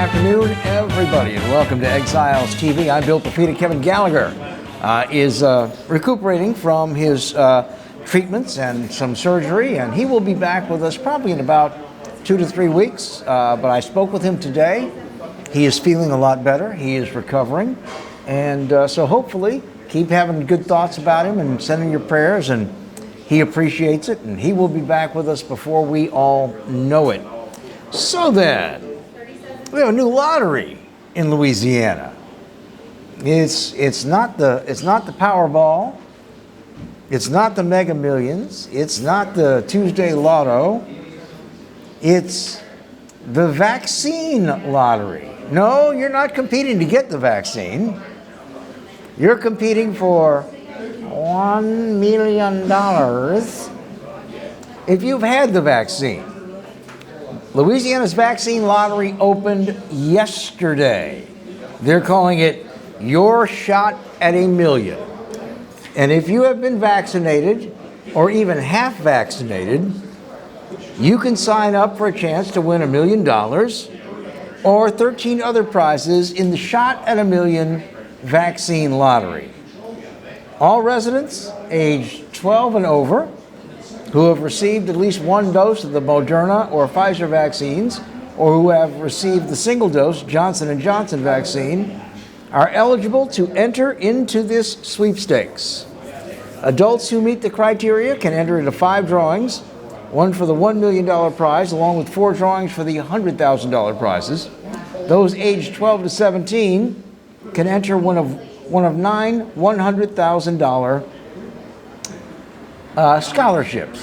afternoon, everybody, and welcome to Exiles TV. I'm Bill Pepita. Kevin Gallagher is recuperating from his treatments and some surgery, and he will be back with us probably in about 2 to 3 weeks. But I spoke with him today. He is feeling a lot better. He is recovering. And so hopefully keep having good thoughts about him and sending your prayers, and he appreciates it, and he will be back with us before we all know it. So then, we have a new lottery in Louisiana. It's not the Powerball. It's not the Mega Millions. It's not the Tuesday Lotto. It's the vaccine lottery. No, you're not competing to get the vaccine. You're competing for $1 million if you've had the vaccine. Louisiana's vaccine lottery opened yesterday. They're calling it Your Shot at $1 Million. And if you have been vaccinated or even half vaccinated, you can sign up for a chance to win $1 million or 13 other prizes in the Shot at $1 Million vaccine lottery. All residents aged 12 and over who have received at least one dose of the Moderna or Pfizer vaccines, or who have received the single dose Johnson & Johnson vaccine, are eligible to enter into this sweepstakes. Adults who meet the criteria can enter into 5 drawings, one for the $1 million prize, along with 4 drawings for the $100,000 prizes. Those aged 12 to 17 can enter one of 9 $100,000 scholarships.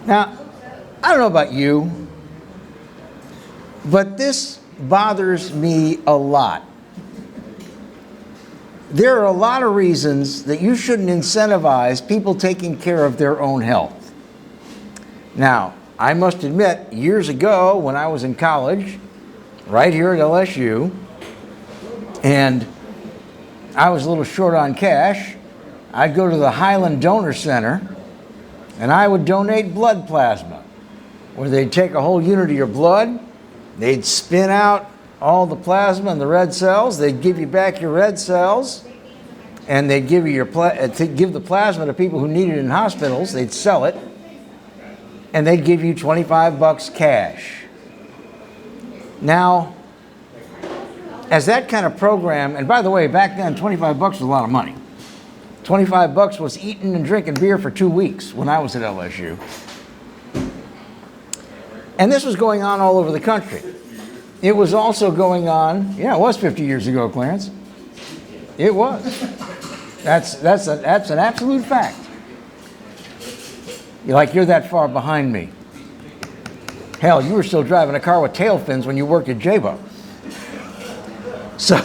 Now, I don't know about you, but this bothers me a lot. There are a lot of reasons that you shouldn't incentivize people taking care of their own health. Now, I must admit, years ago when I was in college, right here at LSU, and I was a little short on cash, I'd go to the Highland Donor Center and I would donate blood plasma, where they'd take a whole unit of your blood, they'd spin out all the plasma and the red cells, they'd give you back your red cells, and they'd give you give the plasma to people who need it in hospitals, they'd sell it, and they'd give you $25 cash. Now, as that kind of program, and by the way, back then $25 was a lot of money. $25 was eating and drinking beer for 2 weeks when I was at LSU. And this was going on all over the country. It was also going on, it was 50 years ago, Clarence. It was. That's an absolute fact. You're that far behind me. Hell, you were still driving a car with tail fins when you worked at J-Bo. So,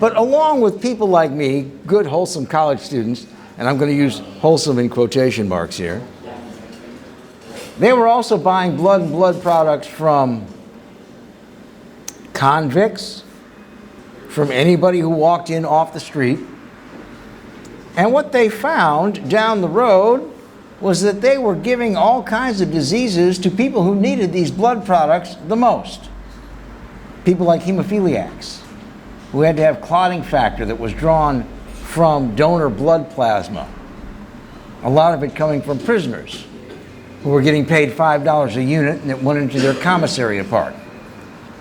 but along with people like me, good, wholesome college students, and I'm going to use wholesome in quotation marks here, they were also buying blood and blood products from convicts, from anybody who walked in off the street. And what they found down the road was that they were giving all kinds of diseases to people who needed these blood products the most. People like hemophiliacs, who had to have clotting factor that was drawn from donor blood plasma. A lot of it coming from prisoners who were getting paid $5 a unit and it went into their commissariat part.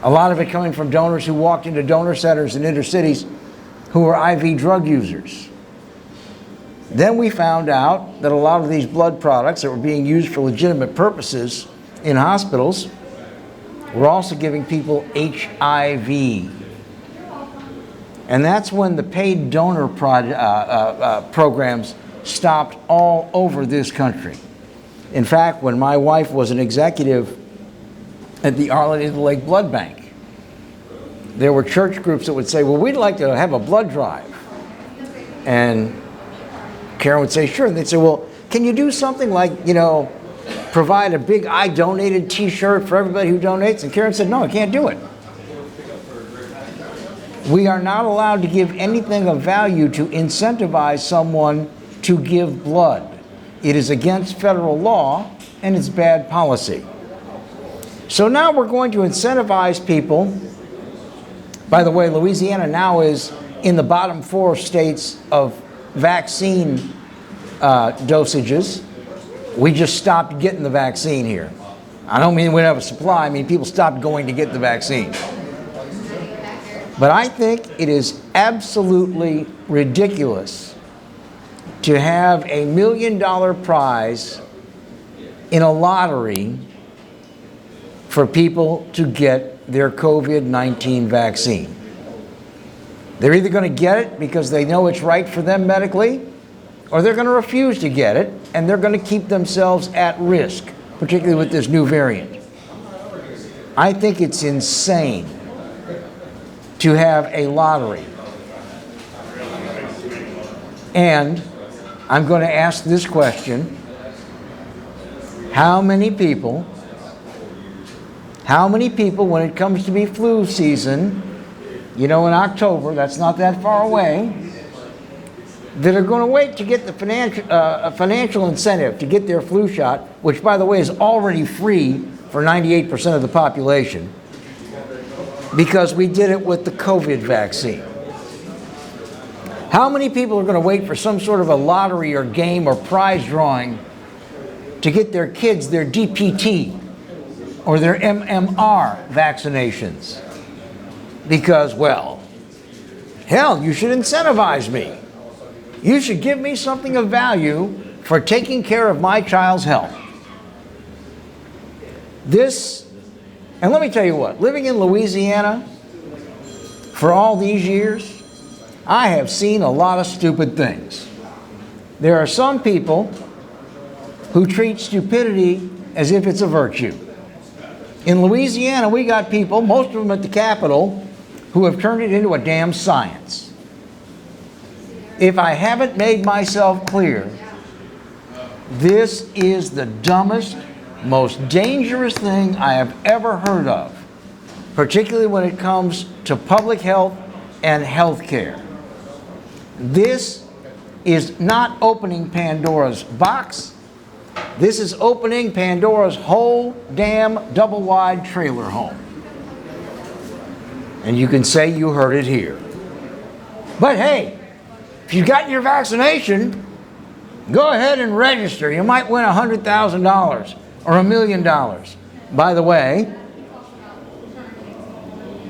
A lot of it coming from donors who walked into donor centers in inner cities who were IV drug users. Then we found out that a lot of these blood products that were being used for legitimate purposes in hospitals were also giving people HIV. And that's when the paid donor programs stopped all over this country. In fact, when my wife was an executive at the Arlington Lake Blood Bank, there were church groups that would say, well, we'd like to have a blood drive. And Karen would say, sure. And they'd say, well, can you do something like, provide a big I donated t-shirt for everybody who donates? And Karen said, no, I can't do it. We are not allowed to give anything of value to incentivize someone to give blood. It is against federal law and it's bad policy. So now we're going to incentivize people. By the way, Louisiana now is in the bottom 4 states of vaccine dosages. We just stopped getting the vaccine here. I don't mean we don't have a supply, I mean people stopped going to get the vaccine. But I think it is absolutely ridiculous to have a $1 million prize in a lottery for people to get their COVID-19 vaccine. They're either going to get it because they know it's right for them medically, or they're going to refuse to get it, and they're going to keep themselves at risk, particularly with this new variant. I think it's insane to have a lottery. And I'm going to ask this question: how many people, when it comes to be flu season, in October, that's not that far away, that are going to wait to get the financial incentive to get their flu shot, which, by the way, is already free for 98% of the population, because we did it with the COVID vaccine? How many people are going to wait for some sort of a lottery or game or prize drawing to get their kids their DPT or their MMR vaccinations? Because, well, hell, you should incentivize me. You should give me something of value for taking care of my child's health. And let me tell you what, living in Louisiana for all these years, I have seen a lot of stupid things. There are some people who treat stupidity as if it's a virtue. In Louisiana, we got people, most of them at the Capitol, who have turned it into a damn science. If I haven't made myself clear, this is the dumbest, most dangerous thing I have ever heard of, particularly when it comes to public health and health care. This is not opening Pandora's box. This is opening Pandora's whole damn double-wide trailer home. And you can say you heard it here. But hey, if you got your vaccination, go ahead and register. You might win $100,000 or $1 million. By the way,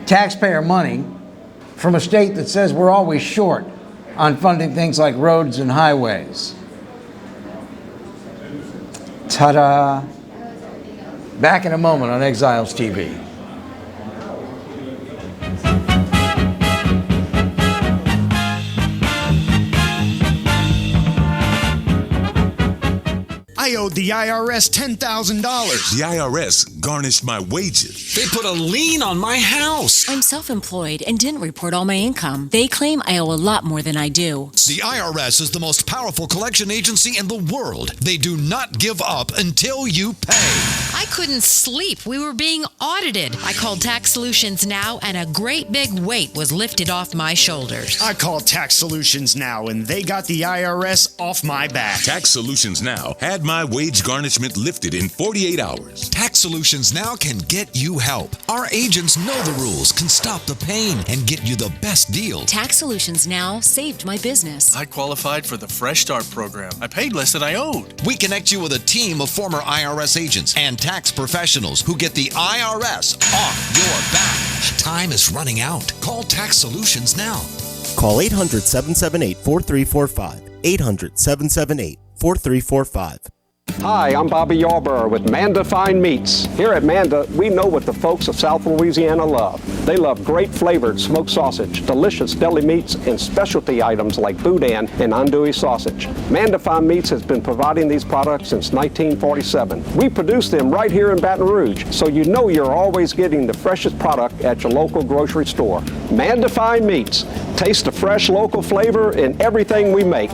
taxpayer money from a state that says we're always short on funding things like roads and highways. Ta-da! Back in a moment on Exiles TV. I owed the IRS $10,000. The IRS garnished my wages. They put a lien on my house. I'm self-employed and didn't report all my income. They claim I owe a lot more than I do. The IRS is the most powerful collection agency in the world. They do not give up until you pay. I couldn't sleep. We were being audited. I called Tax Solutions Now, and a great big weight was lifted off my shoulders. I called Tax Solutions Now, and they got the IRS off my back. Tax Solutions Now had my wage garnishment lifted in 48 hours. Tax Solutions Now can get you help. Our agents know the rules, can stop the pain, and get you the best deal. Tax Solutions Now saved my business. I qualified for the Fresh Start program. I paid less than I owed. We connect you with a team of former IRS agents and tax professionals who get the IRS off your back. Time is running out. Call Tax Solutions now. Call 800-778-4345. 800-778-4345. Hi, I'm Bobby Yarborough with Manda Fine Meats. Here at Manda, we know what the folks of South Louisiana love. They love great flavored smoked sausage, delicious deli meats, and specialty items like boudin and andouille sausage. Manda Fine Meats has been providing these products since 1947. We produce them right here in Baton Rouge, so you know you're always getting the freshest product at your local grocery store. Manda Fine Meats. Taste the fresh local flavor in everything we make.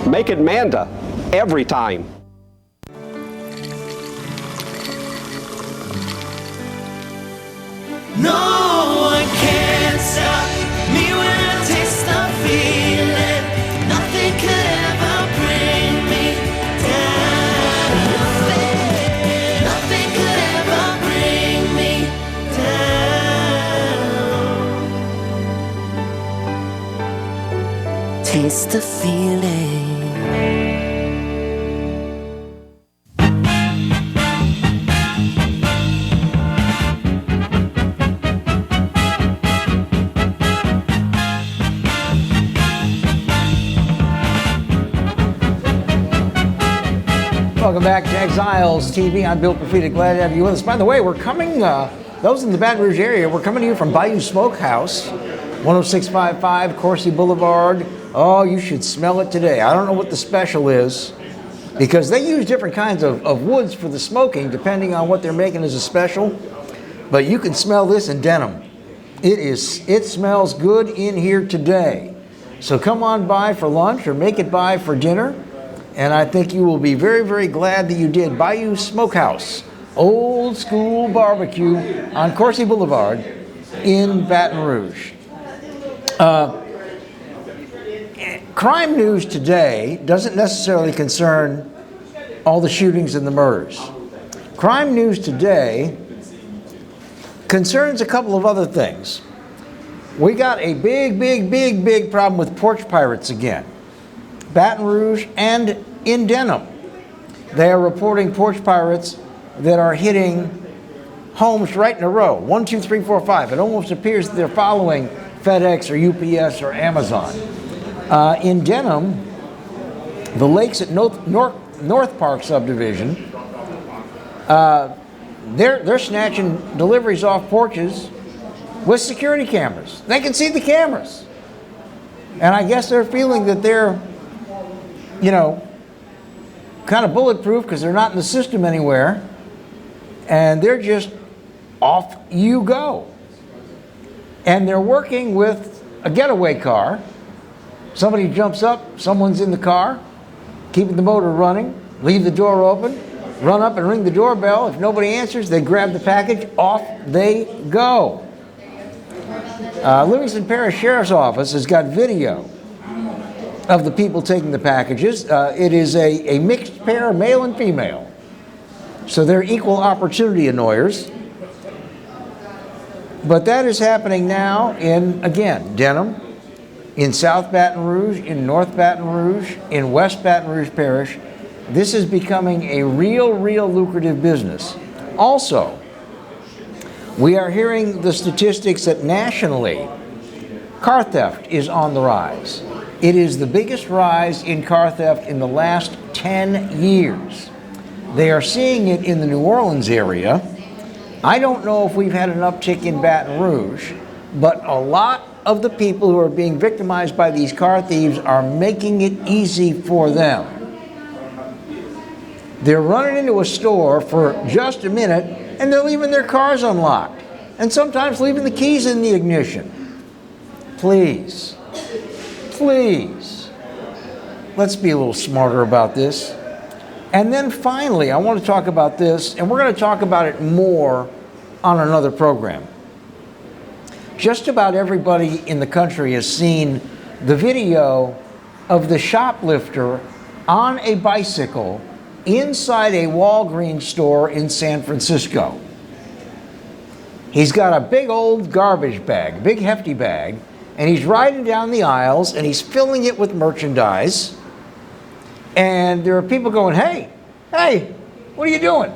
Make it Manda every time. No one can stop me when I taste the feeling. Nothing could ever bring me down. Nothing could ever bring the feeling. Welcome back to Exiles TV. I'm Bill Profita. Glad to have you with us. By the way, we're coming, those in the Baton Rouge area, we're coming to you from Bayou Smokehouse, 10655 Coursey Boulevard. Oh, you should smell it today. I don't know what the special is, because they use different kinds of woods for the smoking, depending on what they're making as a special. But you can smell this in Dunnam. It smells good in here today. So come on by for lunch or make it by for dinner. And I think you will be very, very glad that you did. Bayou Smokehouse, old school barbecue on Coursey Boulevard in Baton Rouge. Crime news today doesn't necessarily concern all the shootings and the murders. Crime news today concerns a couple of other things. We got a big problem with porch pirates again. Baton Rouge and in Dunnam. They are reporting porch pirates that are hitting homes right in a row. 1, 2, 3, 4, 5. It almost appears that they're following FedEx or UPS or Amazon. In Dunnam, the Lakes at North Park subdivision, they're snatching deliveries off porches with security cameras. They can see the cameras. And I guess they're feeling that they're, you know, kind of bulletproof because they're not in the system anywhere, and they're just off you go. And they're working with a getaway car. Somebody jumps up, someone's in the car, keeping the motor running, leave the door open, run up and ring the doorbell. If nobody answers, they grab the package, off they go. Livingston Parish Sheriff's Office has got video of the people taking the packages. It is a mixed pair, male and female. So they're equal opportunity annoyers. But that is happening now in, again, Dunnam, in South Baton Rouge, in North Baton Rouge, in West Baton Rouge Parish. This is becoming a real lucrative business. Also, we are hearing the statistics that nationally, car theft is on the rise. It is the biggest rise in car theft in the last 10 years. They are seeing it in the New Orleans area. I don't know if we've had an uptick in Baton Rouge, but a lot of the people who are being victimized by these car thieves are making it easy for them. They're running into a store for just a minute and they're leaving their cars unlocked and sometimes leaving the keys in the ignition. Please, let's be a little smarter about this. And then finally, I want to talk about this, and we're going to talk about it more on another program. Just about everybody in the country has seen the video of the shoplifter on a bicycle inside a Walgreens store in San Francisco. He's got a big old garbage bag, big hefty bag, and he's riding down the aisles and he's filling it with merchandise. And there are people going, hey, what are you doing?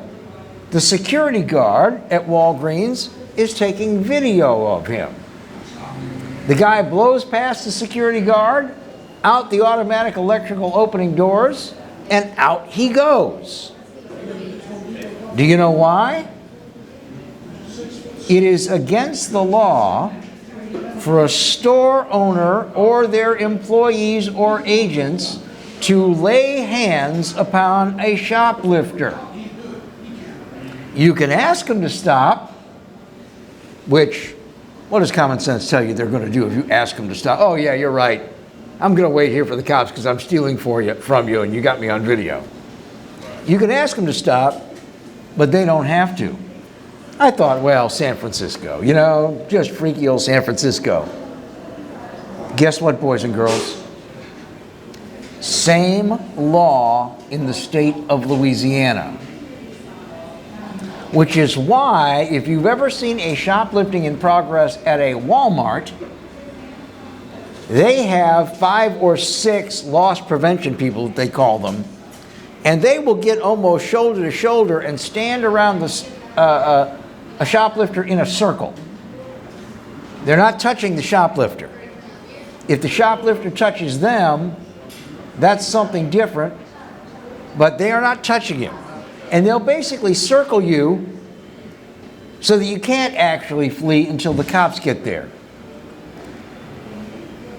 The security guard at Walgreens is taking video of him. The guy blows past the security guard, out the automatic electrical opening doors, and out he goes. Do you know why? It is against the law for a store owner or their employees or agents to lay hands upon a shoplifter. You can ask them to stop, which, what does common sense tell you they're going to do if you ask them to stop? Oh yeah, you're right. I'm going to wait here for the cops because I'm stealing from you and you got me on video. You can ask them to stop, but they don't have to. I thought, well, San Francisco, you know, just freaky old San Francisco. Guess what, boys and girls? Same law in the state of Louisiana. Which is why, if you've ever seen a shoplifting in progress at a Walmart, They have 5 or 6 loss prevention people, that they call them, and they will get almost shoulder to shoulder and stand around a shoplifter in a circle. They're not touching the shoplifter. If the shoplifter touches them, that's something different, but they are not touching him. And they'll basically circle you so that you can't actually flee until the cops get there.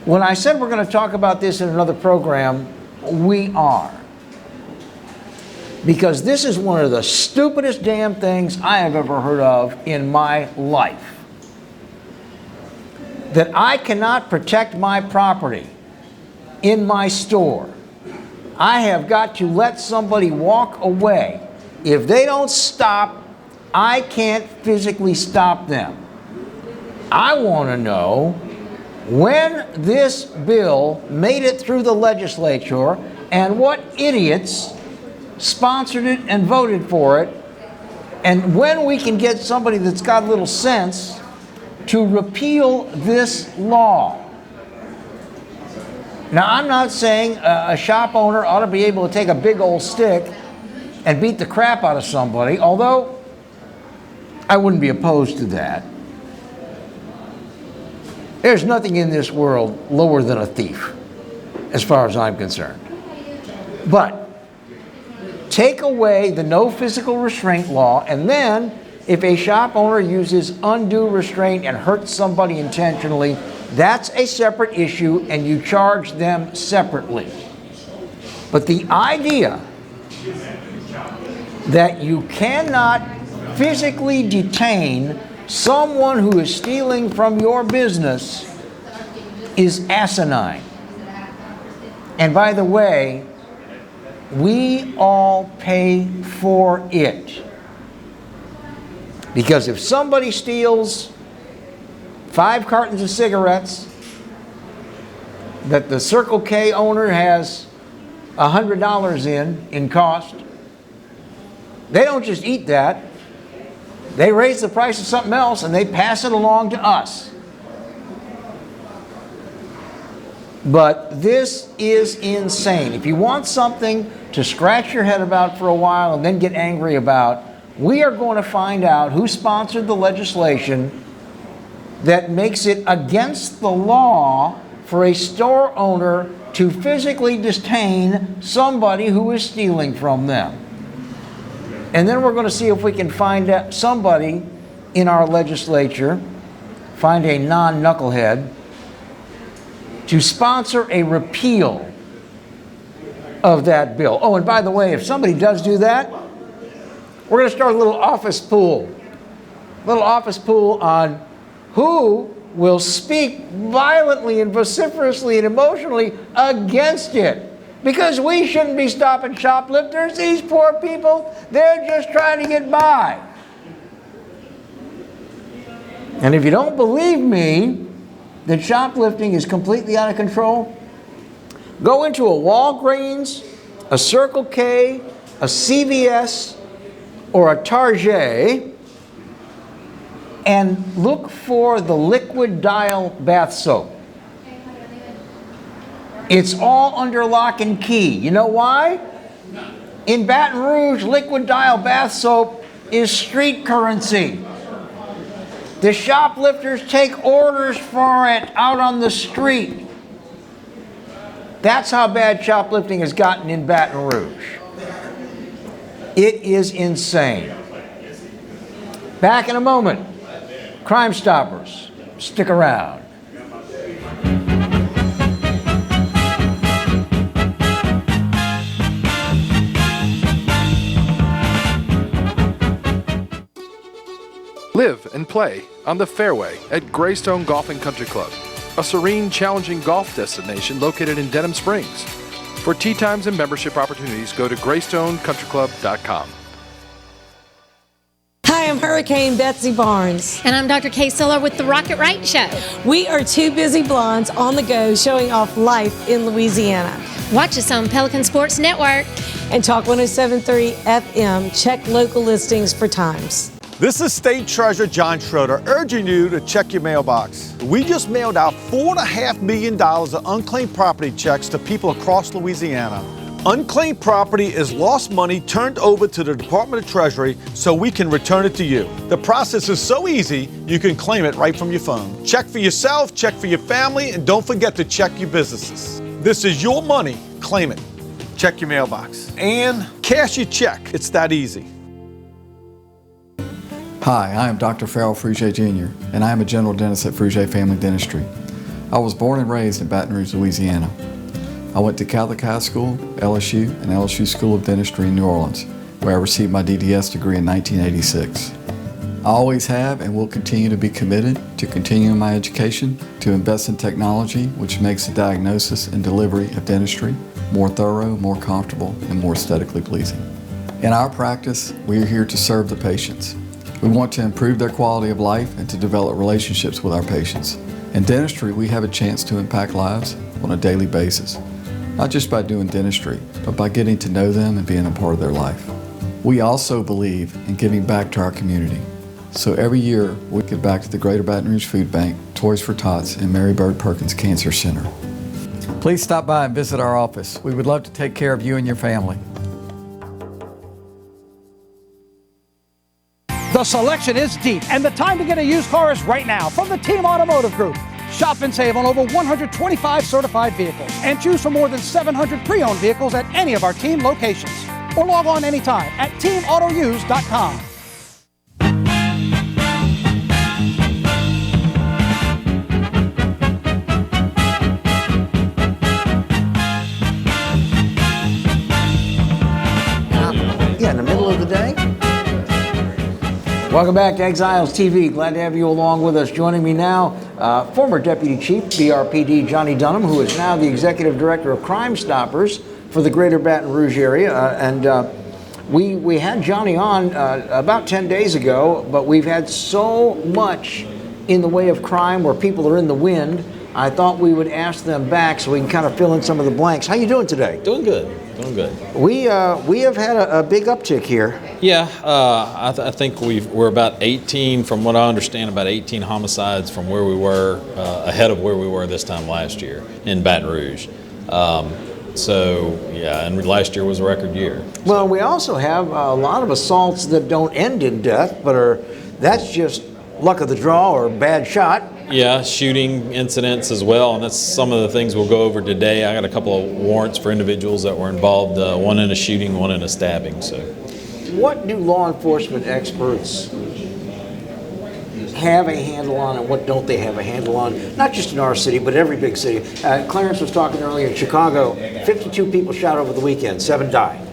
When I said we're going to talk about this in another program, we are. Because this is one of the stupidest damn things I have ever heard of in my life. That I cannot protect my property in my store. I have got to let somebody walk away. If they don't stop, I can't physically stop them. I want to know when this bill made it through the legislature and what idiots sponsored it and voted for it, and when we can get somebody that's got a little sense to repeal this law. Now, I'm not saying a shop owner ought to be able to take a big old stick and beat the crap out of somebody, although I wouldn't be opposed to that. There's nothing in this world lower than a thief, as far as I'm concerned. But take away the no physical restraint law, and then if a shop owner uses undue restraint and hurts somebody intentionally, that's a separate issue and you charge them separately. But the idea that you cannot physically detain someone who is stealing from your business is asinine. And by the way, we all pay for it. Because if somebody steals 5 cartons of cigarettes that the Circle K owner has $100 in cost, they don't just eat that. They raise the price of something else and they pass it along to us. But this is insane. If you want something to scratch your head about for a while and then get angry about, we are going to find out who sponsored the legislation that makes it against the law for a store owner to physically detain somebody who is stealing from them. And then we're going to see if we can find out somebody in our legislature, find a non-knucklehead, to sponsor a repeal of that bill. Oh, and by the way, if somebody does do that, we're going to start a little office pool. On who will speak violently and vociferously and emotionally against it. Because we shouldn't be stopping shoplifters. These poor people, they're just trying to get by. And if you don't believe me that shoplifting is completely out of control, go into a Walgreens, a Circle K, a CVS, or a Target and look for the Liquid Dial bath soap. It's all under lock and key. You know why? In Baton Rouge, Liquid Dial bath soap is street currency. The shoplifters take orders for it out on the street. That's how bad shoplifting has gotten in Baton Rouge. It is insane. Back in a moment. Crime Stoppers, stick around. Live and play on the fairway at Greystone Golf and Country Club, a serene, challenging golf destination located in Dunnam Springs. For tee times and membership opportunities, go to GreystoneCountryClub.com. Hi, I'm Hurricane Betsy Barnes. And I'm Dr. Kay Siller with the Rocket Right Show. We are two busy blondes on the go showing off life in Louisiana. Watch us on Pelican Sports Network. And Talk 107.3 FM. Check local listings for times. This is State Treasurer John Schroeder urging you to check your mailbox. We just mailed out $4.5 million of unclaimed property checks to people across Louisiana. Unclaimed property is lost money turned over to the Department of Treasury so we can return it to you. The process is so easy, you can claim it right from your phone. Check for yourself, check for your family, and don't forget to check your businesses. This is your money. Claim it. Check your mailbox. And cash your check. It's that easy. Hi, I am Dr. Farrell Frugier Jr., and I am a general dentist at Frugier Family Dentistry. I was born and raised in Baton Rouge, Louisiana. I went to Catholic High School, LSU, and LSU School of Dentistry in New Orleans, where I received my DDS degree in 1986. I always have and will continue to be committed to continuing my education, to invest in technology which makes the diagnosis and delivery of dentistry more thorough, more comfortable, and more aesthetically pleasing. In our practice, we are here to serve the patients. We want to improve their quality of life and to develop relationships with our patients. In dentistry, we have a chance to impact lives on a daily basis, not just by doing dentistry, but by getting to know them and being a part of their life. We also believe in giving back to our community. So every year, we give back to the Greater Baton Rouge Food Bank, Toys for Tots, and Mary Bird Perkins Cancer Center. Please stop by and visit our office. We would love to take care of you and your family. The selection is deep, and the time to get a used car is right now from the Team Automotive Group. Shop and save on over 125 certified vehicles and choose from more than 700 pre-owned vehicles at any of our team locations. Or log on anytime at teamautouse.com. Yeah, in the middle of the day. Welcome back to Exiles TV. Glad to have you along with us. Joining me now, former Deputy Chief, BRPD Jonny Dunnam, who is now the Executive Director of Crime Stoppers for the Greater Baton Rouge area. We had Jonny on about 10 days ago, but we've had so much in the way of crime where people are in the wind. I thought we would ask them back so we can kind of fill in some of the blanks. How you doing today? Doing good. Doing good. We have had a big uptick here. Yeah, I think we're about 18, from what I understand, about 18 homicides from where we were, ahead of where we were this time last year in Baton Rouge. So, yeah, and last year was a record year. Well, we also have a lot of assaults that don't end in death, but that's just luck of the draw or bad shot. Yeah, shooting incidents as well, and that's some of the things we'll go over today. I got a couple of warrants for individuals that were involved, one in a shooting, one in a stabbing. So, what do law enforcement experts have a handle on, and what don't they have a handle on? Not just in our city, but every big city. Clarence was talking earlier in Chicago, 52 people shot over the weekend, 7 died.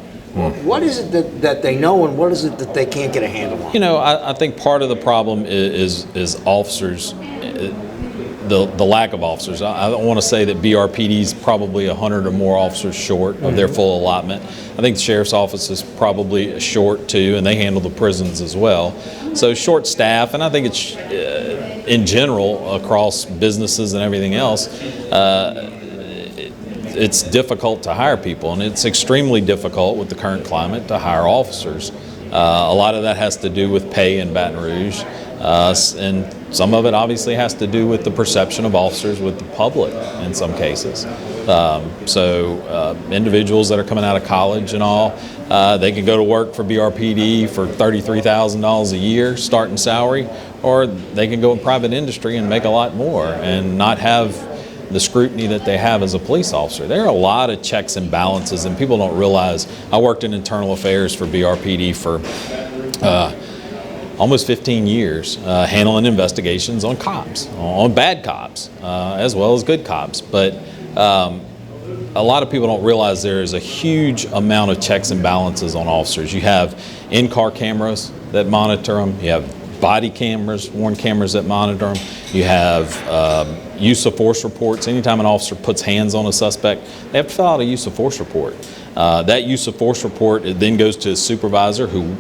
What is it that they know, and what is it that they can't get a handle on? You know, I think part of the problem is officers, the lack of officers. I don't want to say that BRPD is probably 100 or more officers short of their full allotment. I think the Sheriff's Office is probably short too, and they handle the prisons as well. So short staff, and I think it's in general across businesses and everything else, it's difficult to hire people, and it's extremely difficult with the current climate to hire officers. A lot of that has to do with pay in Baton Rouge, and some of it obviously has to do with the perception of officers with the public in some cases. So individuals that are coming out of college and all, they can go to work for BRPD for $33,000 a year starting salary, or they can go in private industry and make a lot more and not have the scrutiny that they have as a police officer. There are a lot of checks and balances, and people don't realize. I worked in internal affairs for BRPD for almost 15 years, handling investigations on cops, on bad cops, as well as good cops. But a lot of people don't realize there is a huge amount of checks and balances on officers. You have in-car cameras that monitor them. You have body cameras, worn cameras that monitor them. You have use of force reports. Anytime an officer puts hands on a suspect, they have to fill out a use of force report. That use of force report, it then goes to a supervisor who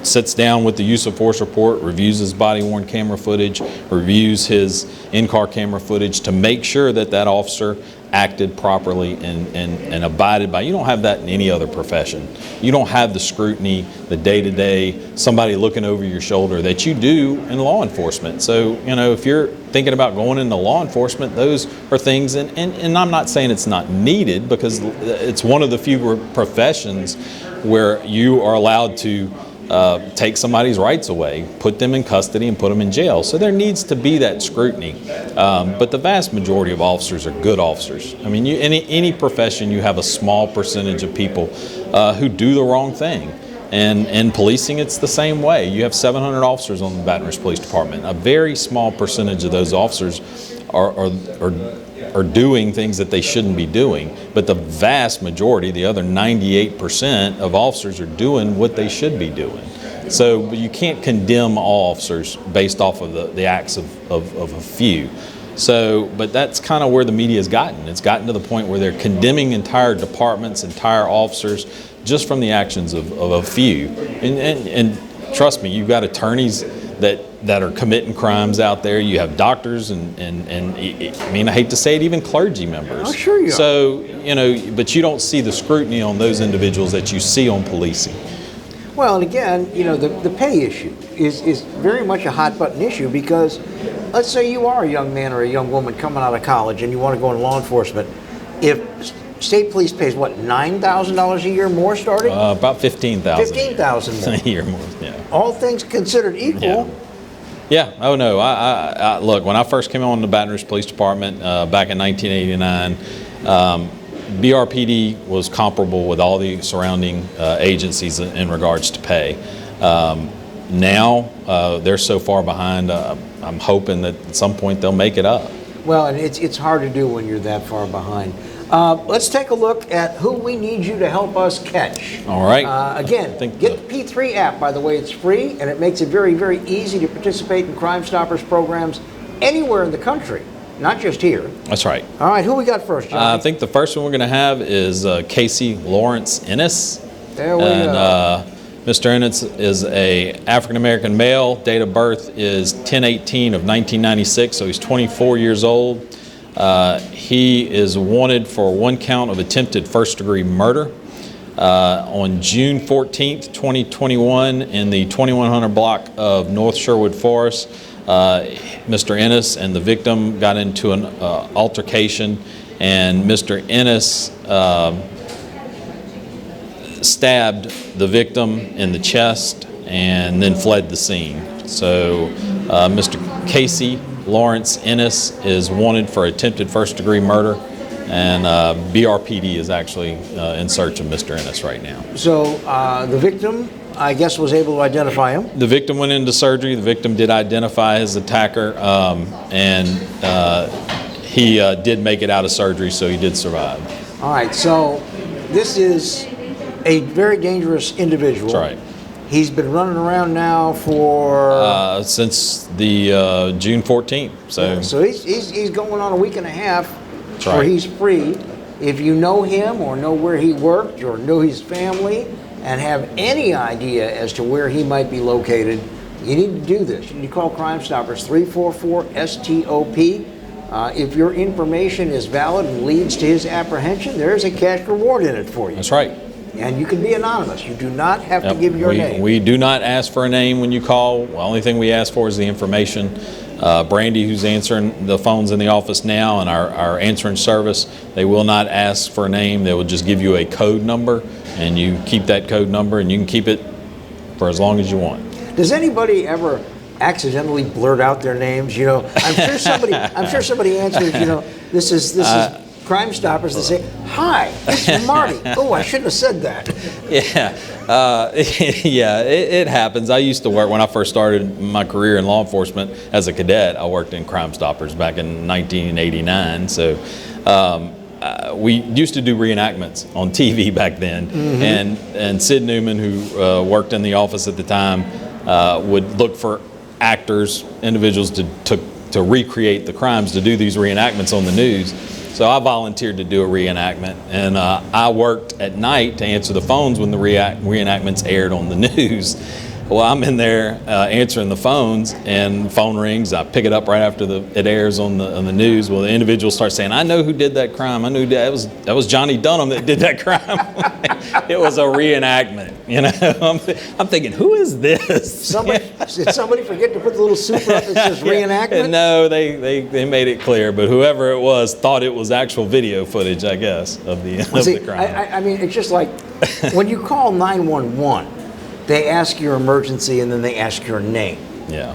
sits down with the use of force report, reviews his body-worn camera footage, reviews his in-car camera footage to make sure that that officer acted properly and abided by. You don't have that in any other profession. You don't have the scrutiny, the day-to-day, somebody looking over your shoulder that you do in law enforcement. So, if you're thinking about going into law enforcement, those are things, and I'm not saying it's not needed, because it's one of the few professions where you are allowed to take somebody's rights away, put them in custody, and put them in jail. So there needs to be that scrutiny. But the vast majority of officers are good officers. I mean, any profession, you have a small percentage of people who do the wrong thing. And in policing, it's the same way. You have 700 officers on the Baton Rouge Police Department. A very small percentage of those officers are doing things that they shouldn't be doing, but the vast majority, the other 98% of officers, are doing what they should be doing. So you can't condemn all officers based off of the acts of a few. So, but that's kind of where the media has gotten. It's gotten to the point where they're condemning entire departments, entire officers, just from the actions of a few. And trust me, you've got attorneys that are committing crimes out there. You have doctors and I mean, I hate to say it, even clergy members. Oh, sure you are. So, but you don't see the scrutiny on those individuals that you see on policing. Well, and again, the pay issue is very much a hot button issue, because let's say you are a young man or a young woman coming out of college and you want to go into law enforcement. If state police pays, what, $9,000 a year more starting? About $15,000. $15,000 more. A year more, yeah. All things considered equal. Yeah. Oh no. I look, when I first came on the Baton Rouge Police Department back in 1989, BRPD was comparable with all the surrounding agencies in regards to pay. Now they're so far behind. I'm hoping that at some point they'll make it up. Well, and it's hard to do when you're that far behind. Let's take a look at who we need you to help us catch. All right. Again, get the P3 app, by the way. It's free, and it makes it very, very easy to participate in Crime Stoppers programs anywhere in the country, not just here. That's right. All right, who we got first, Johnny? I think the first one we're going to have is Casey Lawrence Ennis. There we go. Mr. Ennis is a African-American male. Date of birth is 10/18 of 1996, so he's 24 years old. He is wanted for one count of attempted first-degree murder. On June 14th, 2021, in the 2100 block of North Sherwood Forest, Mr. Ennis and the victim got into an altercation, and Mr. Ennis stabbed the victim in the chest and then fled the scene. So Mr. Casey Lawrence Ennis is wanted for attempted first-degree murder, and BRPD is actually in search of Mr. Ennis right now. So the victim, I guess, was able to identify him? The victim went into surgery. The victim did identify his attacker, and he did make it out of surgery, so he did survive. All right, so this is a very dangerous individual. That's right. He's been running around now for... since the June 14th. So he's going on a week and a half where right. he's free. If you know him or know where he worked or know his family and have any idea as to where he might be located, you need to do this. You need to call Crime Stoppers, 344-STOP. If your information is valid and leads to his apprehension, there's a cash reward in it for you. That's right. And you can be anonymous. You do not have to give your name. We do not ask for a name when you call. The only thing we ask for is the information. Brandy, who's answering the phones in the office now, and our answering service, they will not ask for a name. They will just give you a code number, and you keep that code number, and you can keep it for as long as you want. Does anybody ever accidentally blurt out their names? I'm sure somebody answers. This is Crime Stoppers. They say, "Hi, this is Marty." Oh, I shouldn't have said that. Yeah, it happens. I used to work, when I first started my career in law enforcement as a cadet, I worked in Crime Stoppers back in 1989. So we used to do reenactments on TV back then. Mm-hmm. And Sid Newman, who worked in the office at the time, would look for actors, individuals to recreate the crimes, to do these reenactments on the news. So I volunteered to do a reenactment, and I worked at night to answer the phones when the reenactments aired on the news. Well, I'm in there answering the phones, and the phone rings. I pick it up right after it airs on the news. Well, the individual starts saying, "I know who did that crime. I knew that was Jonny Dunnam that did that crime." It was a reenactment, you know. I'm thinking, who is this? Did somebody forget to put the little super up that says reenactment? No, they made it clear, but whoever it was thought it was actual video footage, I guess, of the crime. I mean, it's just like when you call 911. They ask your emergency and then they ask your name. Yeah.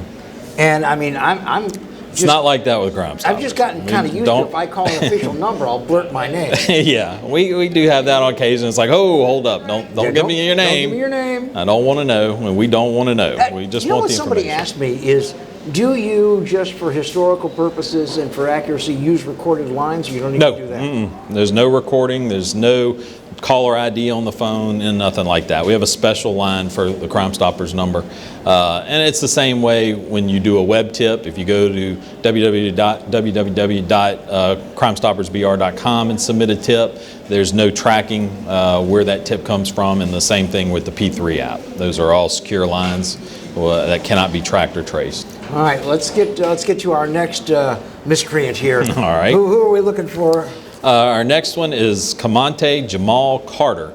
And I mean, it's not like that with Crime Stoppers. I've just gotten kind of used to if I call an official number, I'll blurt my name. Yeah, we do have that on occasion. It's like, oh, hold up, don't give me your name. Don't give me your name. I don't want to know, and we don't want to know. We just want the information. Somebody asked me is, do you, just for historical purposes and for accuracy, use recorded lines? You don't need to do that? There's no recording. There's no caller ID on the phone and nothing like that. We have a special line for the Crime Stoppers number. And it's the same way when you do a web tip. If you go to www.crimestoppersbr.com and submit a tip, there's no tracking where that tip comes from, and the same thing with the P3 app. Those are all secure lines that cannot be tracked or traced. All right, let's get to our next miscreant here. All right. Who are we looking for? Our next one is Kamante Jamal Carter.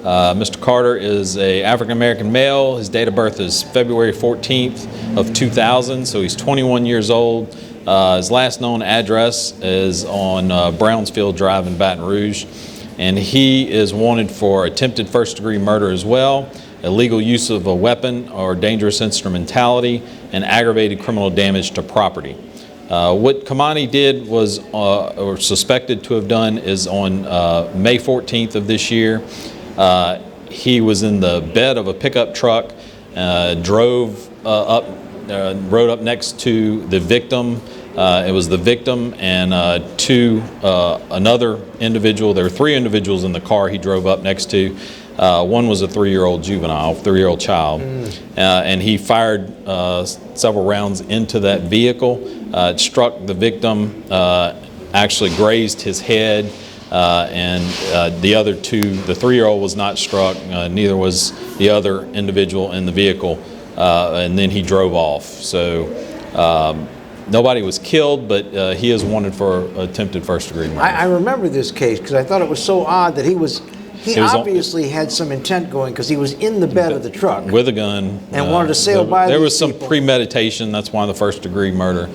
Mr. Carter is an African-American male. His date of birth is February 14th of 2000, so he's 21 years old. His last known address is on Brownsfield Drive in Baton Rouge, and he is wanted for attempted first-degree murder as well, illegal use of a weapon or dangerous instrumentality, and aggravated criminal damage to property. What Kamani did was, or suspected to have done, is on May 14th of this year, he was in the bed of a pickup truck, rode up next to the victim. It was the victim and another individual. There were three individuals in the car he drove up next to. One was a 3-year-old child, and he fired several rounds into that vehicle. It struck the victim, actually grazed his head, and the other two, the 3-year-old was not struck, neither was the other individual in the vehicle, and then he drove off. So nobody was killed, but he is wanted for attempted first-degree murder. I remember this case because I thought it was so odd that he obviously had some intent going because he was in the bed of the truck with a gun and wanted to sail by. There was some premeditation. That's why the first-degree murder.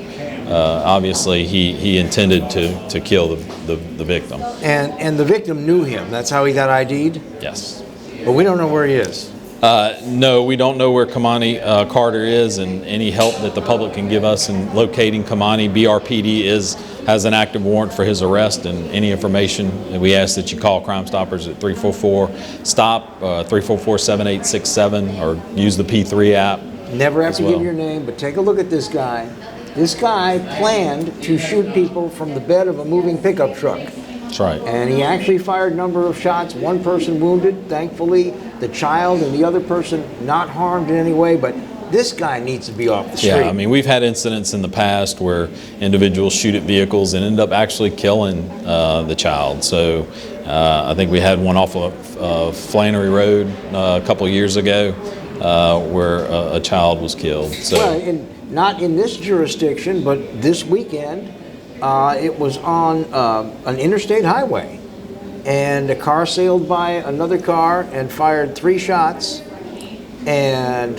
Obviously, he intended to kill the victim. And the victim knew him. That's how he got ID'd? Yes. But we don't know where he is. No, we don't know where Kamani Carter is, and any help that the public can give us in locating Kamani. BRPD has an active warrant for his arrest, and any information, we ask that you call Crime Stoppers at 344-STOP, 344-7867, or use the P3 app. Never have to give your name, but take a look at this guy. This guy planned to shoot people from the bed of a moving pickup truck. That's right. And he actually fired a number of shots. One person wounded, thankfully. The child and the other person not harmed in any way, but this guy needs to be off the street. Yeah, I mean, we've had incidents in the past where individuals shoot at vehicles and end up actually killing the child. So I think we had one off of Flannery Road a couple of years ago where a child was killed. So. Well, not in this jurisdiction, but this weekend, it was on an interstate highway. And a car sailed by another car and fired 3 shots. And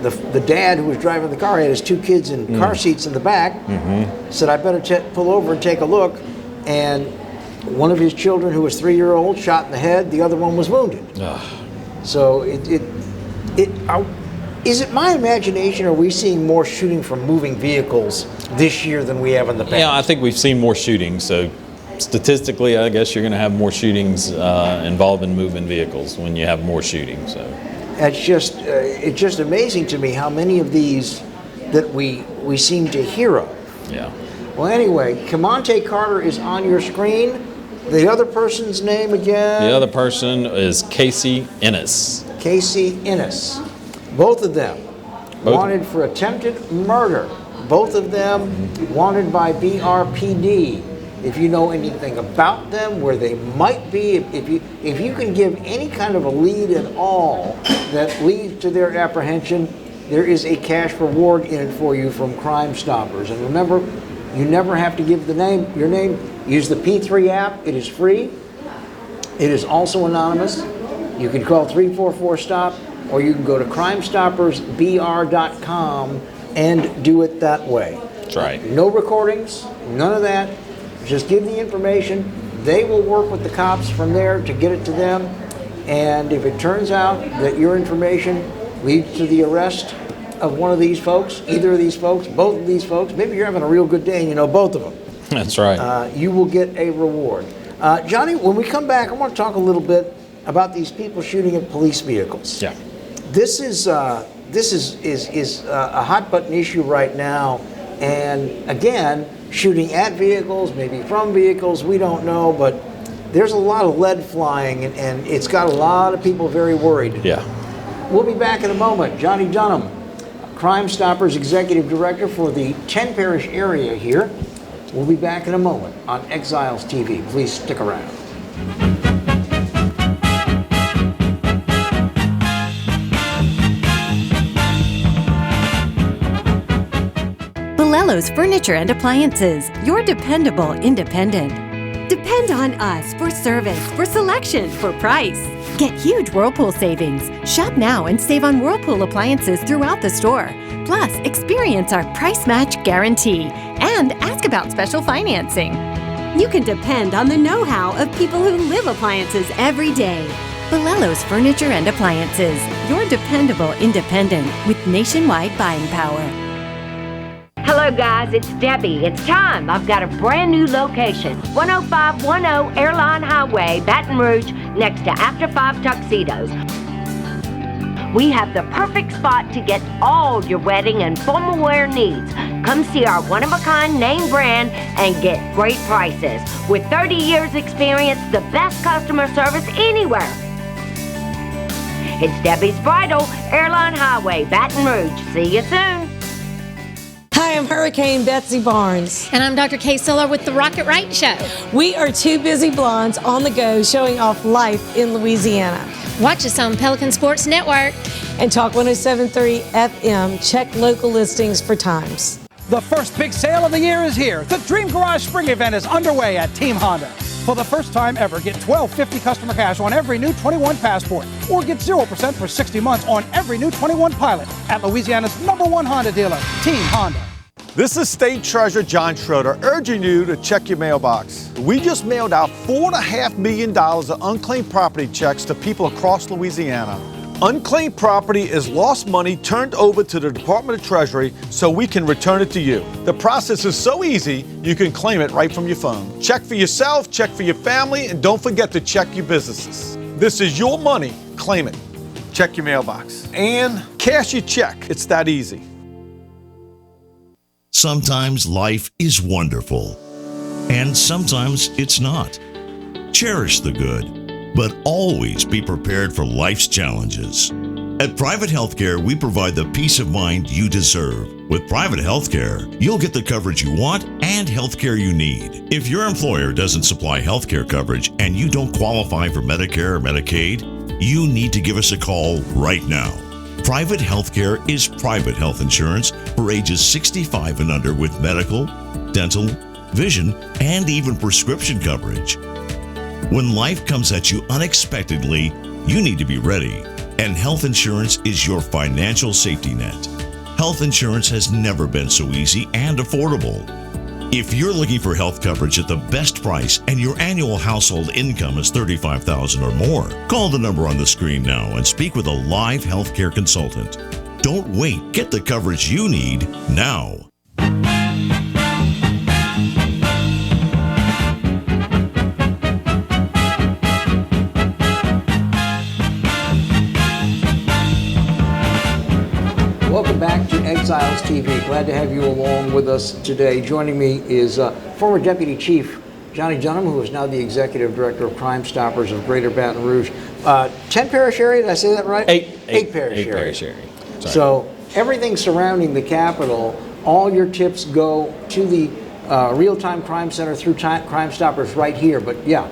the dad who was driving the car had his 2 kids in car seats in the back. Said, I better pull over and take a look. And one of his children, who was 3-year-old, shot in the head. The other one was wounded. So is it my imagination, or are we seeing more shooting from moving vehicles this year than we have in the past? Yeah, I think we've seen more shootings. So statistically, I guess you're going to have more shootings involving moving vehicles when you have more shootings. So it's just amazing to me how many of these that we seem to hear of. Yeah. Well, anyway, Kamante Carter is on your screen. The other person's name again? The other person is Casey Ennis. Casey Ennis. Both of them wanted for attempted murder. Both of them wanted by BRPD. if you know anything about them, where they might be, if you can give any kind of a lead at all that leads to their apprehension, there is a cash reward in it for you from Crime Stoppers. And remember, you never have to give your name. Use the P3 app. It is free. It is also anonymous. You can call 344-STOP, or you can go to crimestoppersbr.com and do it that way. That's right. No recordings, none of that. Just give the information. They will work with the cops from there to get it to them. And if it turns out that your information leads to the arrest of one of these folks, either of these folks, both of these folks, maybe you're having a real good day and you know both of them. That's right. You will get a reward. Johnny, when we come back, I want to talk a little bit about these people shooting at police vehicles. Yeah. This is a hot button issue right now, and again, shooting at vehicles, maybe from vehicles, we don't know, but there's a lot of lead flying, and it's got a lot of people very worried. Yeah. We'll be back in a moment. Jonny Dunnam, Crime Stoppers Executive Director for the 10 Parish area here. We'll be back in a moment on Exiles TV. Please stick around. Bolello's Furniture and Appliances, your dependable independent. Depend on us for service, for selection, for price. Get huge Whirlpool savings. Shop now and save on Whirlpool appliances throughout the store. Plus, experience our price match guarantee and ask about special financing. You can depend on the know-how of people who live appliances every day. Bolello's Furniture and Appliances, your dependable independent with nationwide buying power. Hello guys, it's Debbie. It's time. I've got a brand new location. 10510 Airline Highway, Baton Rouge, next to After 5 Tuxedos. We have the perfect spot to get all your wedding and formal wear needs. Come see our one-of-a-kind name brand and get great prices. With 30 years experience, the best customer service anywhere. It's Debbie's Bridal, Airline Highway, Baton Rouge. See you soon. Hi, I'm Hurricane Betsy Barnes. And I'm Dr. Kay Siller with the Rocket Right Show. We are two busy blondes on the go showing off life in Louisiana. Watch us on Pelican Sports Network. And Talk 107.3 FM. Check local listings for times. The first big sale of the year is here. The Dream Garage Spring Event is underway at Team Honda. For the first time ever, get $12.50 customer cash on every new 21 Passport, or get 0% for 60 months on every new 21 Pilot at Louisiana's #1 Honda dealer, Team Honda. This is State Treasurer John Schroeder urging you to check your mailbox. We just mailed out $4.5 million of unclaimed property checks to people across Louisiana. Unclaimed property is lost money turned over to the Department of Treasury so we can return it to you. The process is so easy, you can claim it right from your phone. Check for yourself, check for your family, and don't forget to check your businesses. This is your money. Claim it. Check your mailbox. And cash your check. It's that easy. Sometimes life is wonderful, and sometimes it's not. Cherish the good, but always be prepared for life's challenges. At Private Healthcare, we provide the peace of mind you deserve. With private healthcare, you'll get the coverage you want and healthcare you need. If your employer doesn't supply healthcare coverage and you don't qualify for Medicare or Medicaid, you need to give us a call right now. Private healthcare is private health insurance for ages 65 and under with medical, dental, vision, and even prescription coverage. When life comes at you unexpectedly, you need to be ready, and health insurance is your financial safety net. Health insurance has never been so easy and affordable. If you're looking for health coverage at the best price and your annual household income is $35,000 or more, call the number on the screen now and speak with a live healthcare consultant. Don't wait. Get the coverage you need now. Welcome back to Exiles TV. Glad to have you along with us today. Joining me is former Deputy Chief Jonny Dunnam, who is now the Executive Director of Crime Stoppers of Greater Baton Rouge. 10 Parish area, did I say that right? Eight Parish area. So everything surrounding the Capitol, all your tips go to the real-time crime center through Crime Stoppers right here. But yeah,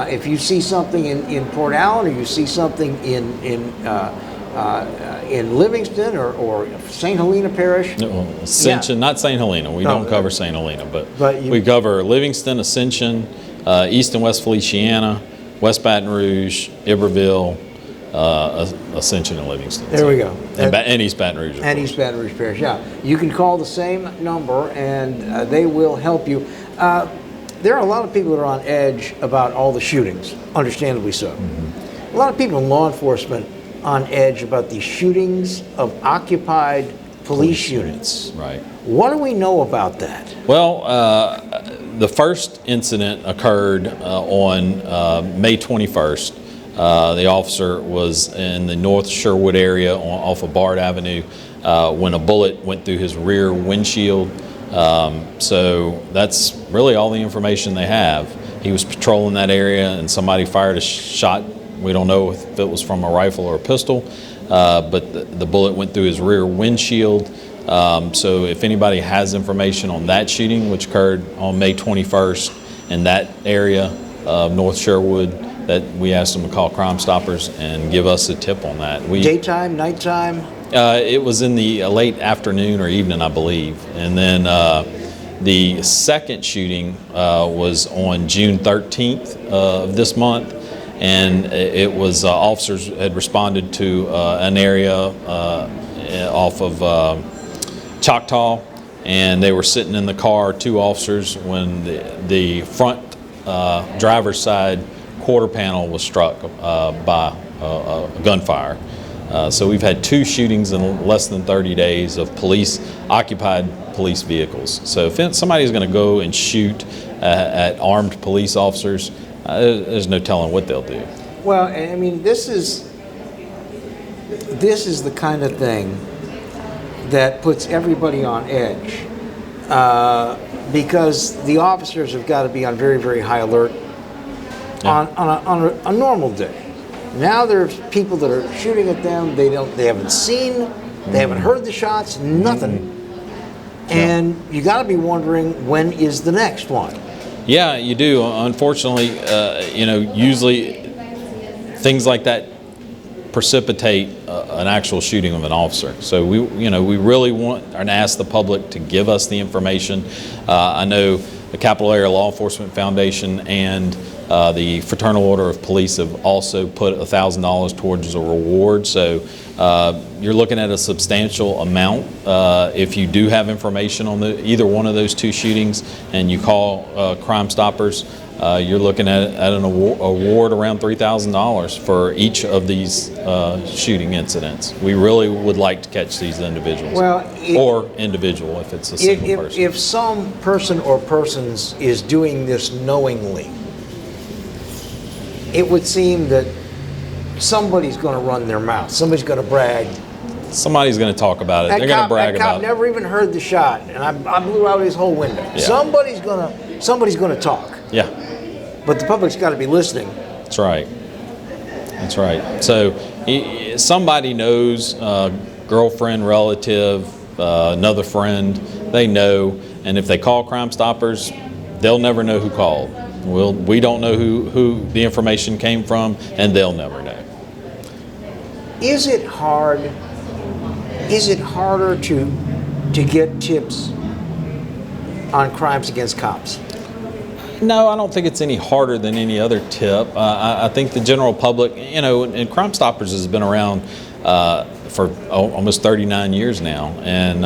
if you see something in Port Allen, or you see something in Livingston or St. Helena Parish. No, Ascension, not St. Helena. We don't cover St. Helena, but we cover Livingston, Ascension, East and West Feliciana, West Baton Rouge, Iberville, Ascension, and Livingston. There we go. And East Baton Rouge. And East Baton Rouge Parish, yeah. You can call the same number and they will help you. There are a lot of people that are on edge about all the shootings, understandably so. A lot of people in law enforcement on edge about the shootings of occupied police units. Right. What do we know about that? Well, the first incident occurred on May 21st. The officer was in the North Sherwood area off of Bard Avenue when a bullet went through his rear windshield. So that's really all the information they have. He was patrolling that area and somebody fired a shot. We don't know if it was from a rifle or a pistol, but the bullet went through his rear windshield. So if anybody has information on that shooting, which occurred on May 21st in that area of North Sherwood, that we asked them to call Crime Stoppers and give us a tip on that. Daytime, nighttime? It was in the late afternoon or evening, I believe. And then the second shooting was on June 13th of this month. And it was officers had responded to an area off of Choctaw, and they were sitting in the car, two officers, when the front driver's side quarter panel was struck by gunfire. So we've had two shootings in less than 30 days of occupied police vehicles. So if somebody's going to go and shoot at armed police officers, there's no telling what they'll do. Well, I mean, this is the kind of thing that puts everybody on edge because the officers have got to be on very, very high alert on a normal day. Now there's people that are shooting at them. They haven't seen, they haven't heard the shots, nothing. And you got to be wondering, when is the next one? Yeah, you do. Unfortunately, usually things like that precipitate an actual shooting of an officer. So we really want and ask the public to give us the information. I know the Capital Area Law Enforcement Foundation and the Fraternal Order of Police have also put $1,000 towards a reward. So you're looking at a substantial amount. If you do have information on either one of those two shootings and you call Crime Stoppers, you're looking at an award around $3,000 for each of these shooting incidents. We really would like to catch these individuals, or individual if it's a single person. If some person or persons is doing this knowingly, it would seem that somebody's going to run their mouth. Somebody's going to brag. Somebody's going to talk about it. They're going to brag about it. That cop never even heard the shot, and I blew out his whole window. Yeah. Somebody's going to talk. Yeah. But the public's got to be listening. That's right. That's right. So somebody knows, girlfriend, relative, another friend, they know, and if they call Crime Stoppers, they'll never know who called. We don't know who the information came from, and they'll never know. Is it harder to get tips on crimes against cops? No, I don't think it's any harder than any other tip. I think the general public, and Crime Stoppers has been around for almost 39 years now, and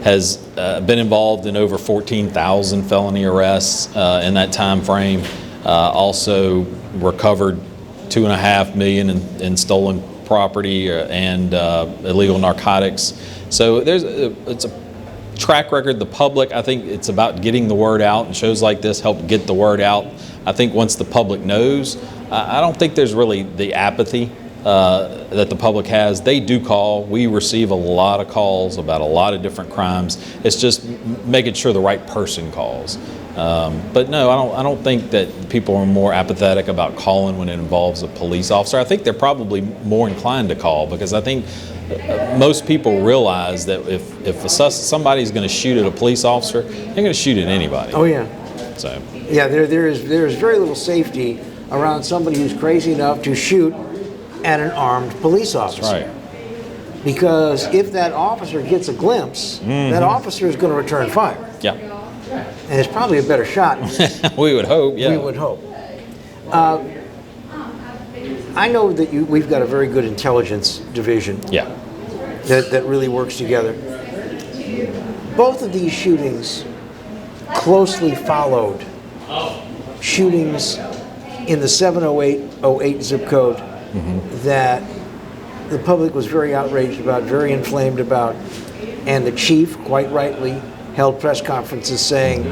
has been involved in over 14,000 felony arrests in that time frame. Also recovered $2.5 million in stolen property and illegal narcotics. So it's a track record. The public, I think it's about getting the word out, and shows like this help get the word out. I think once the public knows, I don't think there's really the apathy that the public has. They do call. We receive a lot of calls about a lot of different crimes. It's just making sure the right person calls. But no, I don't think that people are more apathetic about calling when it involves a police officer. I think they're probably more inclined to call because I think most people realize that if somebody's going to shoot at a police officer, they're going to shoot at anybody. Oh yeah. So. Yeah, there is very little safety around somebody who's crazy enough to shoot at an armed police officer. That's right. Because if that officer gets a glimpse, that officer is going to return fire. Yeah. And it's probably a better shot. We would hope, yeah. We would hope. I know that we've got a very good intelligence division. Yeah. That really works together. Both of these shootings closely followed shootings in the 70808 zip code that the public was very outraged about, very inflamed about, and the chief, quite rightly, held press conferences saying,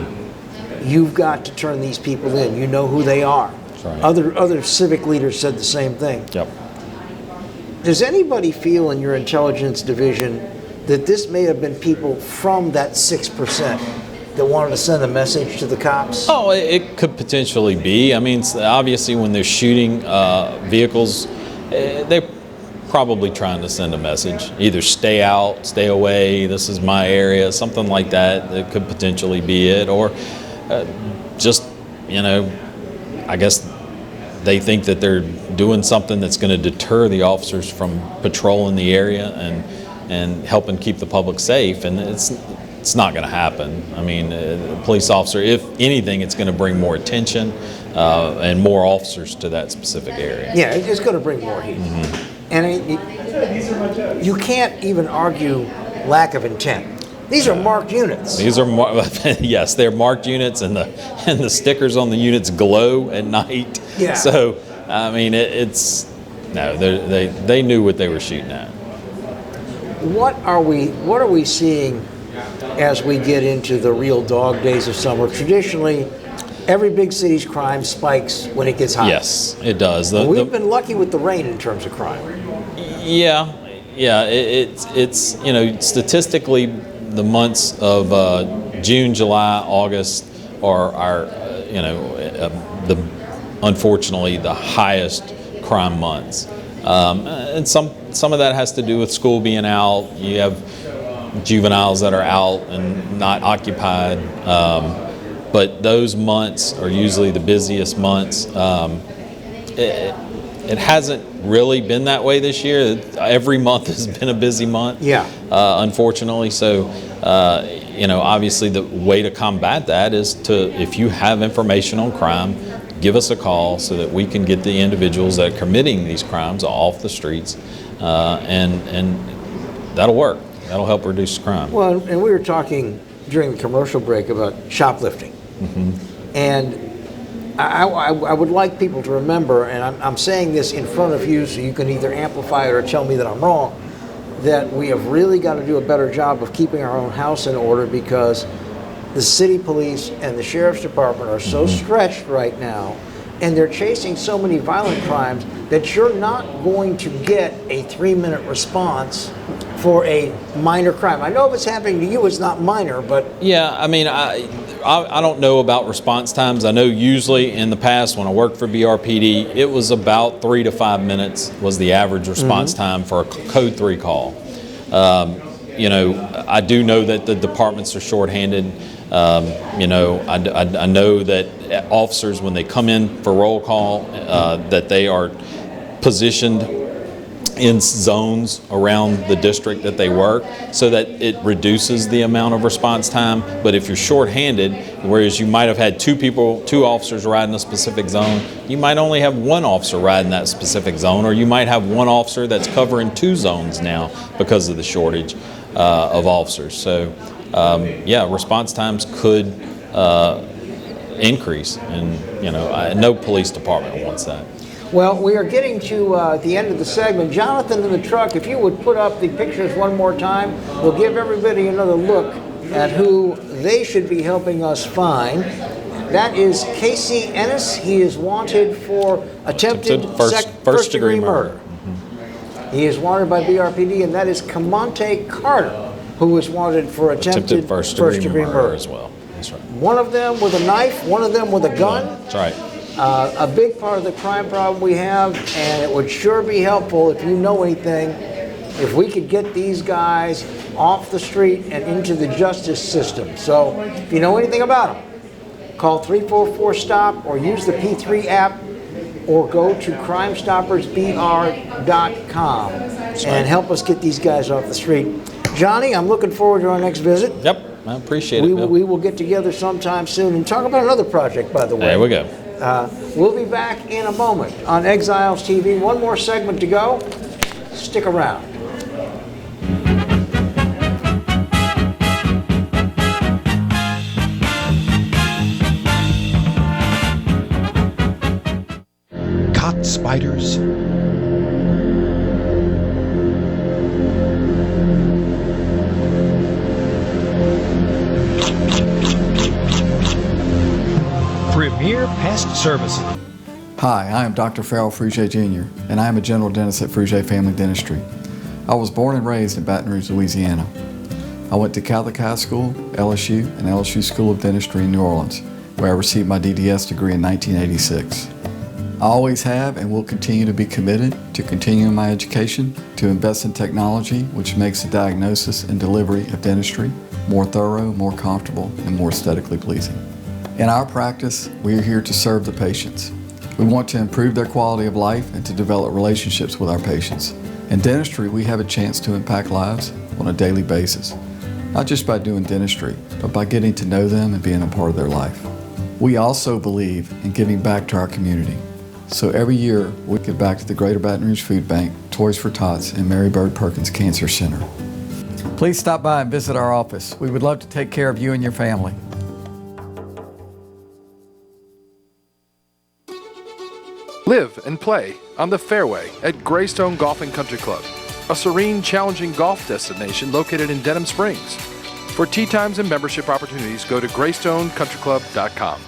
you've got to turn these people in. You know who they are. Right. Other civic leaders said the same thing. Yep. Does anybody feel in your intelligence division that this may have been people from that 6% that wanted to send a message to the cops? Oh, it could potentially be. I mean, obviously when they're shooting vehicles, they're probably trying to send a message. Either stay out, stay away, this is my area, something like that. It could potentially be it. Or just, I guess they think that they're doing something that's going to deter the officers from patrolling the area and helping keep the public safe. And it's not going to happen. I mean, a police officer, if anything, it's going to bring more attention and more officers to that specific area. Yeah, it's going to bring more heat. And you can't even argue lack of intent. These are marked units. These are yes, they're marked units, and the stickers on the units glow at night. Yeah. So I mean, they knew what they were shooting at. What are we seeing as we get into the real dog days of summer? Traditionally, every big city's crime spikes when it gets hot. Yes, it does. We've been lucky with the rain in terms of crime. Yeah. It's statistically, the months of June, July, August are unfortunately the highest crime months, and some of that has to do with school being out. You have juveniles that are out and not occupied. But those months are usually the busiest months. It hasn't really been that way this year. Every month has been a busy month. Yeah. Unfortunately, so obviously the way to combat that is if you have information on crime, give us a call so that we can get the individuals that are committing these crimes off the streets, and that'll work. That'll help reduce crime. Well, and we were talking during the commercial break about shoplifting. And I would like people to remember, and I'm saying this in front of you so you can either amplify it or tell me that I'm wrong, that we have really got to do a better job of keeping our own house in order, because the city police and the sheriff's department are so stretched right now, and they're chasing so many violent crimes that you're not going to get a 3-minute response for a minor crime. I know if it's happening to you, it's not minor, but... Yeah, I mean, I don't know about response times. I know usually in the past when I worked for BRPD, it was about 3 to 5 minutes was the average response time for a Code 3 call. I do know that the departments are shorthanded. I know that officers, when they come in for roll call, that they are positioned in zones around the district that they work, so that it reduces the amount of response time. But if you're shorthanded, whereas you might have had two officers riding a specific zone, you might only have one officer riding that specific zone, or you might have one officer that's covering 2 zones now because of the shortage of officers. So response times could increase, and no police department wants that. Well, we are getting to the end of the segment. Jonathan in the truck, if you would put up the pictures one more time, we'll give everybody another look at who they should be helping us find. That is Casey Ennis. He is wanted for attempted first-degree murder. He is wanted by BRPD, and that is Camonte Carter, who is wanted for attempted first-degree murder as well. That's right. One of them with a knife, one of them with a gun. That's right. A big part of the crime problem we have, and it would sure be helpful if you know anything, if we could get these guys off the street and into the justice system. So if you know anything about them, call 344-STOP or use the P3 app or go to crimestoppersbr.com and help us get these guys off the street. Johnny, I'm looking forward to our next visit. Yep, I appreciate it, Bill. We will get together sometime soon and talk about another project, by the way. There we go. We'll be back in a moment on Exiles TV. One more segment to go. Stick around. Caught spiders? Premier Pest Services. Hi, I am Dr. Farrell Frugier Jr., and I am a general dentist at Frugier Family Dentistry. I was born and raised in Baton Rouge, Louisiana. I went to Catholic High School, LSU, and LSU School of Dentistry in New Orleans, where I received my DDS degree in 1986. I always have and will continue to be committed to continuing my education, to invest in technology which makes the diagnosis and delivery of dentistry more thorough, more comfortable, and more aesthetically pleasing. In our practice, we are here to serve the patients. We want to improve their quality of life and to develop relationships with our patients. In dentistry, we have a chance to impact lives on a daily basis, not just by doing dentistry, but by getting to know them and being a part of their life. We also believe in giving back to our community. So every year, we give back to the Greater Baton Rouge Food Bank, Toys for Tots, and Mary Bird Perkins Cancer Center. Please stop by and visit our office. We would love to take care of you and your family. Live and play on the fairway at Greystone Golf and Country Club, a serene, challenging golf destination located in Denham Springs. For tee times and membership opportunities, go to greystonecountryclub.com.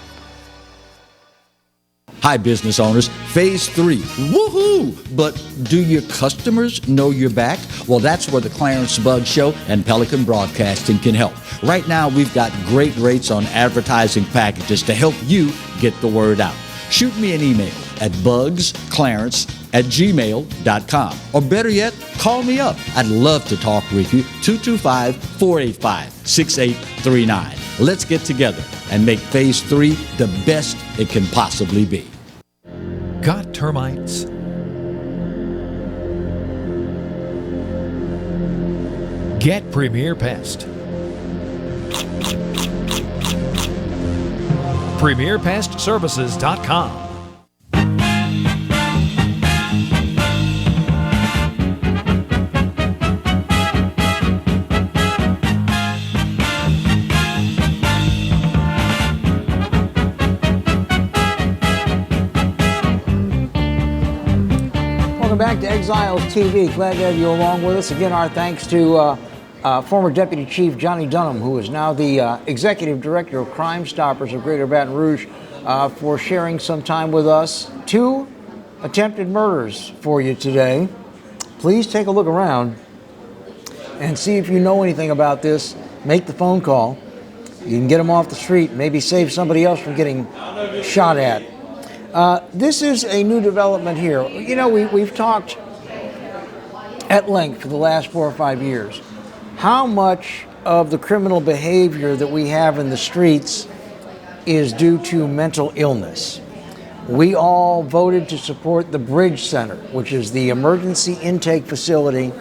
Hi, business owners. Phase 3. Woohoo! But do your customers know you're back? Well, that's where the Clarence Bugg Show and Pelican Broadcasting can help. Right now, we've got great rates on advertising packages to help you get the word out. Shoot me an email at bugsclarence@gmail.com. Or better yet, call me up. I'd love to talk with you. 225-485-6839. Let's get together and make Phase 3 the best it can possibly be. Got termites? Get Premier Pest. PremierPestServices.com. Welcome back to Exiles TV. Glad to have you along with us. Again, our thanks to former Deputy Chief Jonny Dunnam, who is now the Executive Director of Crime Stoppers of Greater Baton Rouge, for sharing some time with us. 2 attempted murders for you today. Please take a look around and see if you know anything about this. Make the phone call. You can get them off the street, maybe save somebody else from getting shot at. This is a new development here. You know, we've talked at length for the last 4 or 5 years how much of the criminal behavior that we have in the streets is due to mental illness. We all voted to support the Bridge Center, which is the emergency intake facility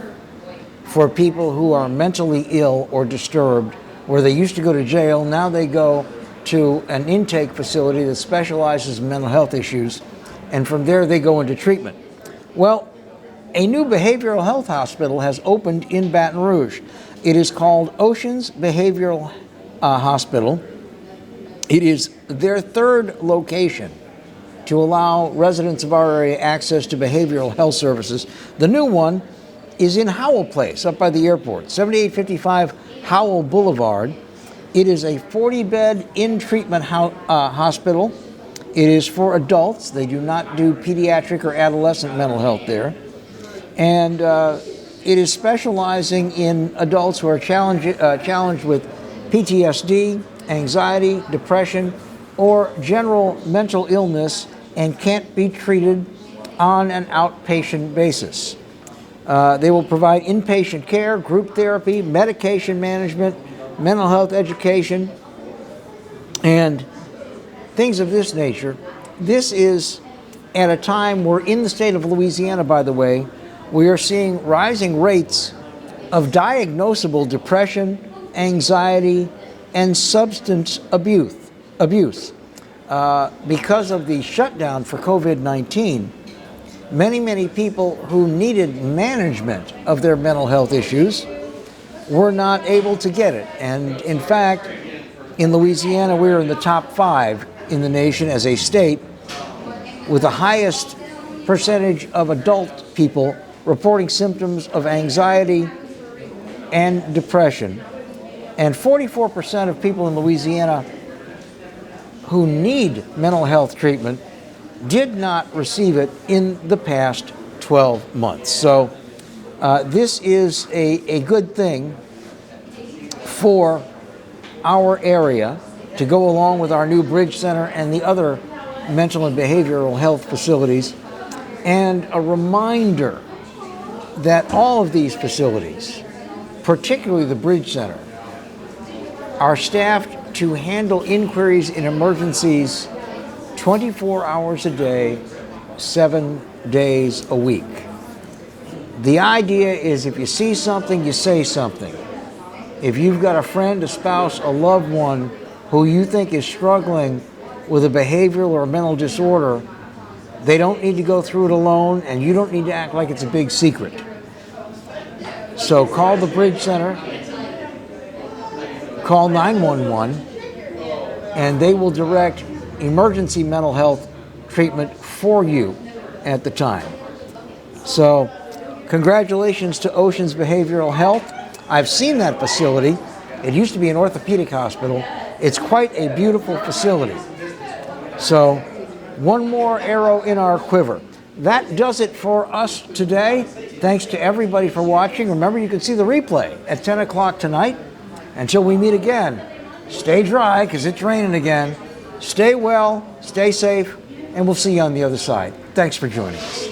for people who are mentally ill or disturbed, where they used to go to jail, now they go to an intake facility that specializes in mental health issues, and from there they go into treatment. Well, a new behavioral health hospital has opened in Baton Rouge. It is called Oceans Behavioral Hospital. It is their 3rd location to allow residents of our area access to behavioral health services. The new one is in Howell Place, up by the airport, 7855 Howell Boulevard. It is a 40-bed in-treatment hospital. It is for adults. They do not do pediatric or adolescent mental health there. And it is specializing in adults who are challenged with PTSD, anxiety, depression, or general mental illness and can't be treated on an outpatient basis. They will provide inpatient care, group therapy, medication management, mental health education, and things of this nature. This is at a time where in the state of Louisiana, by the way, we are seeing rising rates of diagnosable depression, anxiety, and substance abuse. Because of the shutdown for COVID-19, many people who needed management of their mental health issues were not able to get it. And in fact, in Louisiana, we're in the top 5 in the nation as a state with the highest percentage of adult people reporting symptoms of anxiety and depression. And 44% of people in Louisiana who need mental health treatment did not receive it in the past 12 months. So this is a good thing for our area to go along with our new Bridge Center and the other mental and behavioral health facilities, and a reminder that all of these facilities, particularly the Bridge Center, are staffed to handle inquiries in emergencies 24 hours a day, 7 days a week. The idea is if you see something, you say something. If you've got a friend, a spouse, a loved one who you think is struggling with a behavioral or mental disorder, they don't need to go through it alone, and you don't need to act like it's a big secret. So call the Bridge Center, call 911, and they will direct emergency mental health treatment for you at the time. So congratulations to Oceans Behavioral Health. I've seen that facility. It used to be an orthopedic hospital. It's quite a beautiful facility. So one more arrow in our quiver. That does it for us today. Thanks to everybody for watching. Remember, you can see the replay at 10 o'clock tonight. Until we meet again, stay dry because it's raining again. Stay well, stay safe, and we'll see you on the other side. Thanks for joining us.